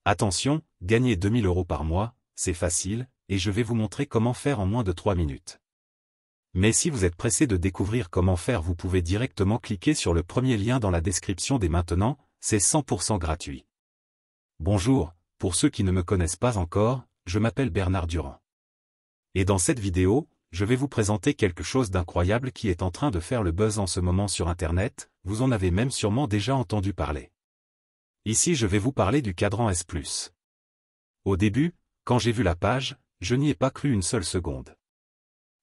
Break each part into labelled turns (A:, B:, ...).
A: Attention, gagner 2000 € par mois, c'est facile, et je vais vous montrer comment faire en moins de 3 minutes. Mais si vous êtes pressé de découvrir comment faire, vous pouvez directement cliquer sur le premier lien dans la description dès maintenant, c'est 100% gratuit. Bonjour, pour ceux qui ne me connaissent pas encore, je m'appelle Bernard Durand. Et dans cette vidéo, je vais vous présenter quelque chose d'incroyable qui est en train de faire le buzz en ce moment sur Internet, vous en avez même sûrement déjà entendu parler. Ici je vais vous parler du cadran S+. Au début, quand j'ai vu la page, je n'y ai pas cru une seule seconde.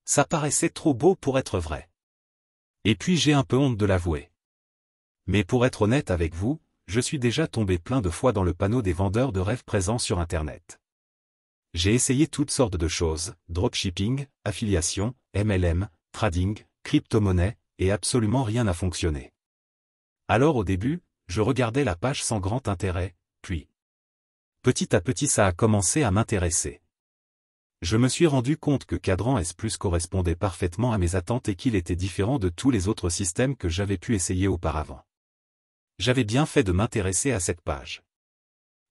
A: Ça paraissait trop beau pour être vrai. Et puis j'ai un peu honte de l'avouer. Mais pour être honnête avec vous, je suis déjà tombé plein de fois dans le panneau des vendeurs de rêves présents sur Internet. J'ai essayé toutes sortes de choses, dropshipping, affiliation, MLM, trading, crypto-monnaie, et absolument rien n'a fonctionné. Alors au début, je regardais la page sans grand intérêt, puis petit à petit ça a commencé à m'intéresser. Je me suis rendu compte que Cadran S+ correspondait parfaitement à mes attentes et qu'il était différent de tous les autres systèmes que j'avais pu essayer auparavant. J'avais bien fait de m'intéresser à cette page.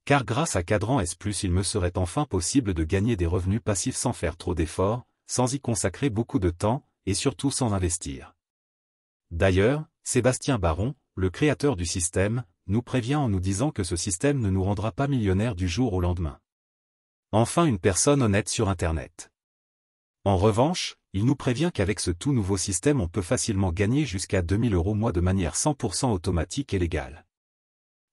A: Car grâce à Cadran S+, il me serait enfin possible de gagner des revenus passifs sans faire trop d'efforts, sans y consacrer beaucoup de temps, et surtout sans investir. D'ailleurs, Sébastien Baron, le créateur du système, nous prévient en nous disant que ce système ne nous rendra pas millionnaires du jour au lendemain. Enfin une personne honnête sur Internet. En revanche, il nous prévient qu'avec ce tout nouveau système on peut facilement gagner jusqu'à 2000 € mois de manière 100% automatique et légale.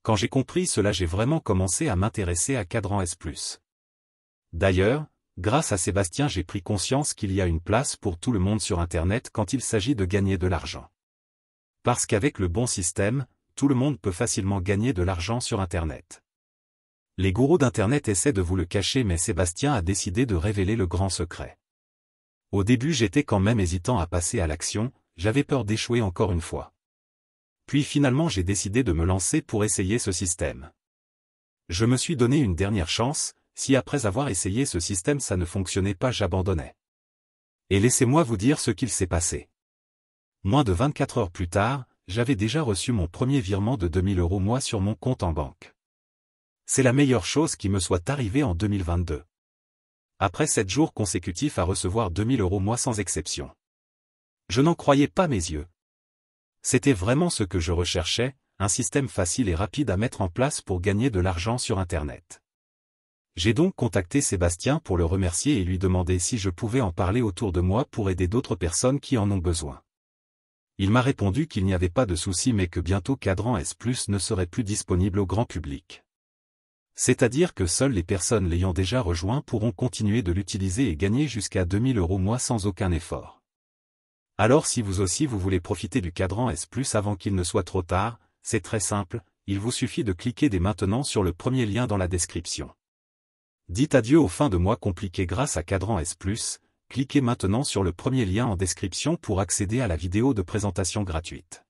A: Quand j'ai compris cela, j'ai vraiment commencé à m'intéresser à Cadran S+. D'ailleurs, grâce à Sébastien, j'ai pris conscience qu'il y a une place pour tout le monde sur Internet quand il s'agit de gagner de l'argent. Parce qu'avec le bon système, tout le monde peut facilement gagner de l'argent sur Internet. Les gourous d'Internet essaient de vous le cacher, mais Sébastien a décidé de révéler le grand secret. Au début j'étais quand même hésitant à passer à l'action, j'avais peur d'échouer encore une fois. Puis finalement j'ai décidé de me lancer pour essayer ce système. Je me suis donné une dernière chance, si après avoir essayé ce système ça ne fonctionnait pas, j'abandonnais. Et laissez-moi vous dire ce qu'il s'est passé. Moins de 24 heures plus tard, j'avais déjà reçu mon premier virement de 2000 € mois sur mon compte en banque. C'est la meilleure chose qui me soit arrivée en 2022. Après 7 jours consécutifs à recevoir 2000 € mois sans exception. Je n'en croyais pas mes yeux. C'était vraiment ce que je recherchais, un système facile et rapide à mettre en place pour gagner de l'argent sur Internet. J'ai donc contacté Sébastien pour le remercier et lui demander si je pouvais en parler autour de moi pour aider d'autres personnes qui en ont besoin. Il m'a répondu qu'il n'y avait pas de souci mais que bientôt Cadran S+ ne serait plus disponible au grand public. C'est-à-dire que seules les personnes l'ayant déjà rejoint pourront continuer de l'utiliser et gagner jusqu'à 2000 € mois sans aucun effort. Alors si vous aussi vous voulez profiter du Cadran S+ avant qu'il ne soit trop tard, c'est très simple, il vous suffit de cliquer dès maintenant sur le premier lien dans la description. Dites adieu aux fins de mois compliquées grâce à Cadran S+, cliquez maintenant sur le premier lien en description pour accéder à la vidéo de présentation gratuite.